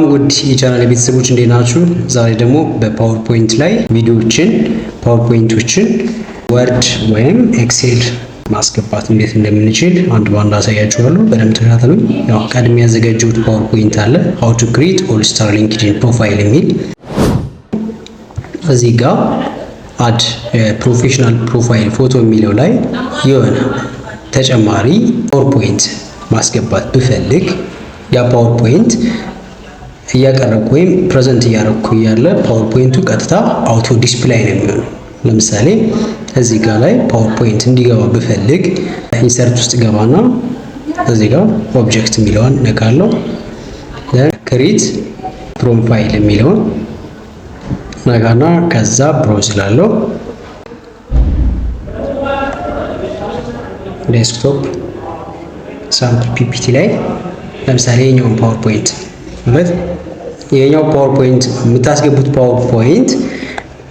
ውድ የቻናል ቤተሰቦች እንዴት ናችሁ? ዛሬ ደግሞ በፓወርፖይንት ላይ ቪዲዮዎችን ፓወርፖይንቶችን ወርድ ወይም ኤክሴል ማስገባት እንዴት እንደምንችል አንድ ባንድ አሳያችኋለሁ። በደንብ ተከታተሉኝ። ያው ቀድሜ ያዘጋጀሁት ፓወርፖይንት አለ how to create all star linkedin profile የሚል እዚህ ጋር አድ ፕሮፌሽናል ፕሮፋይል ፎቶ የሚለው ላይ የሆነ ተጨማሪ ፓወርፖይንት ማስገባት ብፈልግ ያ ፓወርፖይንት እያቀረብኩ ወይም ፕሬዘንት እያደረኩ ያለ ፓወርፖይንቱ ቀጥታ አውቶ ዲስፕሌይ ነው የሚሆነው። ለምሳሌ እዚህ ጋር ላይ ፓወርፖይንት እንዲገባ ብፈልግ ኢንሰርት ውስጥ ገባና እዚህ ጋር ኦብጀክት የሚለውን ነካለው። ክሬት ፕሮፋይል የሚለውን ነካና ከዛ ብሮዝ ላለው ዴስክቶፕ ሳምፕል ፒፒቲ ላይ ለምሳሌ የኛውን ፓወርፖይንት ማለት የኛው ፓወርፖይንት የምታስገቡት ፓወርፖይንት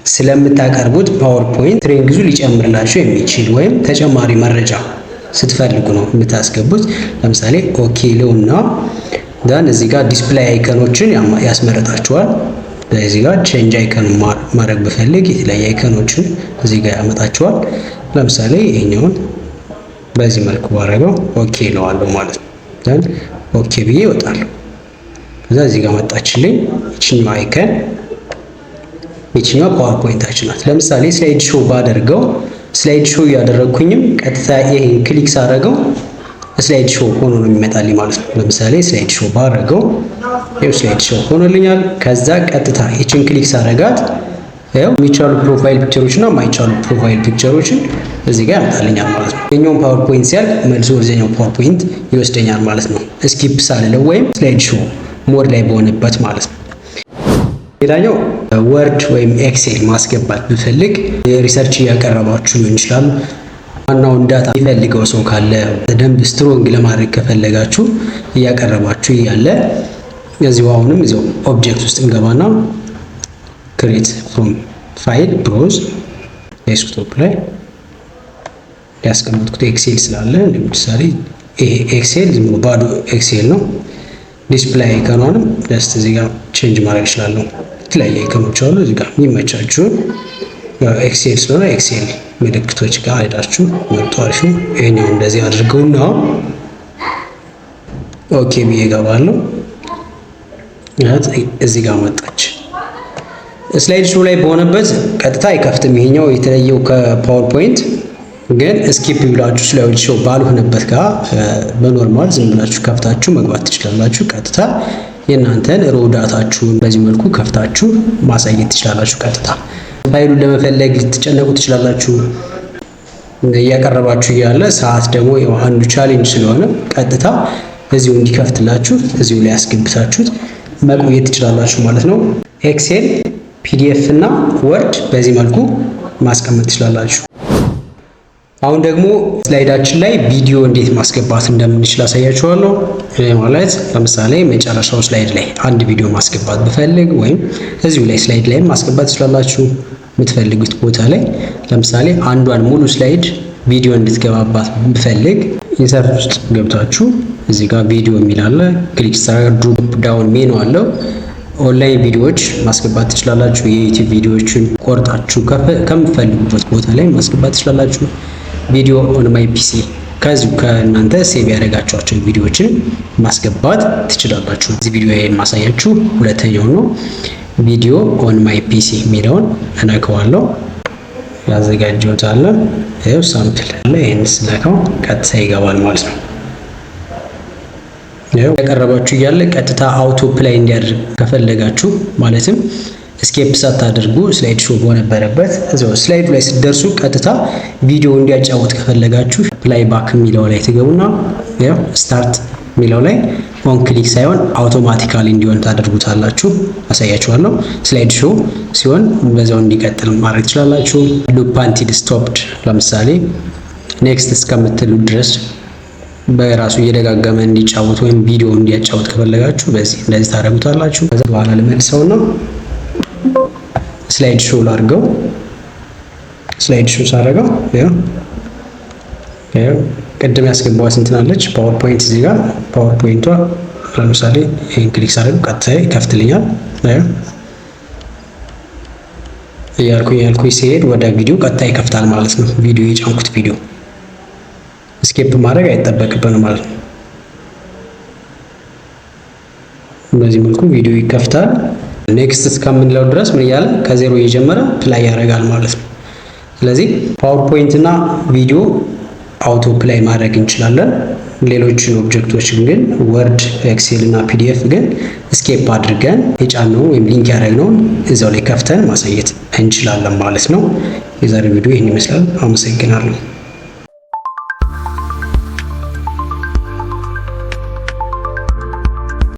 ስለምታቀርቡት ፓወርፖይንት ትሬንግዙ ሊጨምርላችሁ የሚችል ወይም ተጨማሪ መረጃ ስትፈልጉ ነው የምታስገቡት። ለምሳሌ ኦኬ ለውና ዳን እዚህ ጋር ዲስፕሌይ አይከኖችን ያስመረጣችኋል። በዚህ ጋር ቼንጅ አይከን ማድረግ ብፈልግ የተለያየ አይከኖችን እዚህ ጋር ያመጣችኋል። ለምሳሌ ይሄኛውን በዚህ መልኩ ባረገው ኦኬ ለዋለሁ ማለት ነው። ዳን ኦኬ ብዬ እወጣለሁ። ከዛ እዚህ ጋር መጣችልኝ ይችኛው አይከን ይችኛው ፓወርፖይንታችን ናት። ለምሳሌ ስላይድ ሾው ባደርገው ስላይድ ሾው ያደረኩኝም ቀጥታ ይሄን ክሊክ ሳደርገው ስላይድ ሾው ሆኖ ነው የሚመጣልኝ ማለት ነው። ለምሳሌ ስላይድ ሾው ባደርገው ይሄው ስላይድ ሾው ሆኖልኛል። ከዛ ቀጥታ ይችን ክሊክ ሳደርጋት ይሄው የሚቻሉ ፕሮፋይል ፒክቸሮችና የማይቻሉ ፕሮፋይል ፒክቸሮችን እዚህ ጋር ያመጣልኛል ማለት ነው። የኛውን ፓወርፖይንት ሲያልቅ መልሶ ወደኛው ፓወርፖይንት ይወስደኛል ማለት ነው። ስኪፕ ሳልለው ወይም ስላይድ ሾው ሞድ ላይ በሆነበት ማለት ነው። ሌላኛው ወርድ ወይም ኤክሴል ማስገባት ብፈልግ ሪሰርች እያቀረባችሁ ሊሆን ይችላል። ዋናውን ዳታ የሚፈልገው ሰው ካለ በደንብ ስትሮንግ ለማድረግ ከፈለጋችሁ እያቀረባችሁ እያለ እዚሁ አሁንም እዚሁ ኦብጀክት ውስጥ እንገባና ክሬት ፍሮም ፋይል ብሮዝ ዴስክቶፕ ላይ ያስቀመጥኩት ኤክሴል ስላለ ለምሳሌ ይሄ ኤክሴል ዝም ብሎ ባዶ ኤክሴል ነው። ዲስፕሌይ አይከኗንም ጀስት እዚህ ጋር ቼንጅ ማድረግ እችላለሁ። የተለያየ አይከኖች አሉ እዚህ ጋር የሚመቻችሁ ኤክሴል ስለሆነ ኤክሴል ምልክቶች ጋር ሄዳችሁ መርጡ። አሪፍ ነው። ይሄኛው እንደዚህ አድርገውና ኦኬ ብዬ እገባለሁ። እዚህ ጋር መጣች። ስላይድ ሾው ላይ በሆነበት ቀጥታ አይከፍትም። ይሄኛው የተለየው ከፓወርፖይንት ግን ስኪፕ ብላችሁ ስላይድ ሾው ባልሆነበት ጋር በኖርማል ዝም ብላችሁ ከፍታችሁ መግባት ትችላላችሁ። ቀጥታ የእናንተን ሮ ዳታችሁን በዚህ መልኩ ከፍታችሁ ማሳየት ትችላላችሁ። ቀጥታ ፋይሉን ለመፈለግ ልትጨነቁ ትችላላችሁ። እያቀረባችሁ እያለ ሰዓት ደግሞ አንዱ ቻሌንጅ ስለሆነ ቀጥታ እዚሁ እንዲከፍትላችሁ እዚሁ ላይ ያስገብታችሁት መቆየት ትችላላችሁ ማለት ነው። ኤክሴል፣ ፒዲኤፍ እና ወርድ በዚህ መልኩ ማስቀመጥ ትችላላችሁ። አሁን ደግሞ ስላይዳችን ላይ ቪዲዮ እንዴት ማስገባት እንደምንችል አሳያችኋለሁ። ማለት ለምሳሌ መጨረሻው ስላይድ ላይ አንድ ቪዲዮ ማስገባት ብፈልግ ወይም እዚሁ ላይ ስላይድ ላይ ማስገባት ትችላላችሁ የምትፈልጉት ቦታ ላይ። ለምሳሌ አንዷን ሙሉ ስላይድ ቪዲዮ እንድትገባባት ብፈልግ ኢንሰርት ውስጥ ገብታችሁ እዚህ ጋር ቪዲዮ የሚል አለ። ክሊክ ድሮፕ ዳውን ሜኑ አለው። ኦንላይን ቪዲዮዎች ማስገባት ትችላላችሁ። የዩቲዩብ ቪዲዮዎችን ቆርጣችሁ ከምትፈልጉበት ቦታ ላይ ማስገባት ትችላላችሁ። ቪዲዮ ኦን ማይ ፒሲ ከዚሁ ከእናንተ ሴቭ ያደረጋችኋቸው ቪዲዮዎችን ማስገባት ትችላላችሁ። እዚህ ቪዲዮ ላይ ማሳያችሁ ሁለተኛው ነው። ቪዲዮ ኦን ማይ ፒሲ የሚለውን እነካዋለሁ። ያዘጋጀሁት አለ ይሄው ሳምፕል አለ። ይሄን ስነካው ቀጥታ ይገባል ማለት ነው። ይሄው ያቀረባችሁ እያለ ቀጥታ አውቶ ፕላይ እንዲያደርግ ከፈለጋችሁ ማለትም ስኬፕ ሳታደርጉ ስላይድ ሾው በነበረበት እዛው ስላይዱ ላይ ስትደርሱ ቀጥታ ቪዲዮ እንዲያጫወት ከፈለጋችሁ ፕላይ ባክ የሚለው ላይ ትገቡና ያው ስታርት የሚለው ላይ ኦን ክሊክ ሳይሆን አውቶማቲካሊ እንዲሆን ታደርጉታላችሁ። አሳያችኋለሁ። ስላይድ ሾው ሲሆን በዛው እንዲቀጥል ማድረግ ትችላላችሁ። ሉፕ አንቲል ስቶፕድ ለምሳሌ ኔክስት እስከምትሉ ድረስ በራሱ እየደጋገመ እንዲጫወት ወይም ቪዲዮ እንዲያጫወት ከፈለጋችሁ በዚህ እንደዚህ ታደርጉታላችሁ። ከዛ በኋላ ልመልሰውና ስላይድ ሾው ላድርገው። ስላይድ ሾው ሳደርገው ያው ቅድም ያስገባዋት እንትን አለች ፓወርፖይንት እዚህ ጋር ፓወርፖይንቷ ለምሳሌ ይሄን ክሊክ ሳደርግ ቀጥታ ይከፍትልኛል። እያልኩኝ ሲሄድ ወደ ቪዲዮ ቀጥታ ይከፍታል ማለት ነው። ቪዲዮ የጫንኩት ቪዲዮ ስኬፕ ማድረግ አይጠበቅብንም ማለት ነው። በዚህ መልኩ ቪዲዮ ይከፍታል። ኔክስት እስከምንለው ድረስ ምን እያለ ከዜሮ እየጀመረ ፕላይ ያደርጋል ማለት ነው። ስለዚህ ፓወርፖይንት እና ቪዲዮ አውቶ ፕላይ ማድረግ እንችላለን። ሌሎችን ኦብጀክቶችን ግን ወርድ፣ ኤክሴል እና ፒዲኤፍ ግን ስኬፕ አድርገን የጫነውን ወይም ሊንክ ያደረግነውን እዛው ላይ ከፍተን ማሳየት እንችላለን ማለት ነው። የዛሬው ቪዲዮ ይህን ይመስላል። አመሰግናለሁ።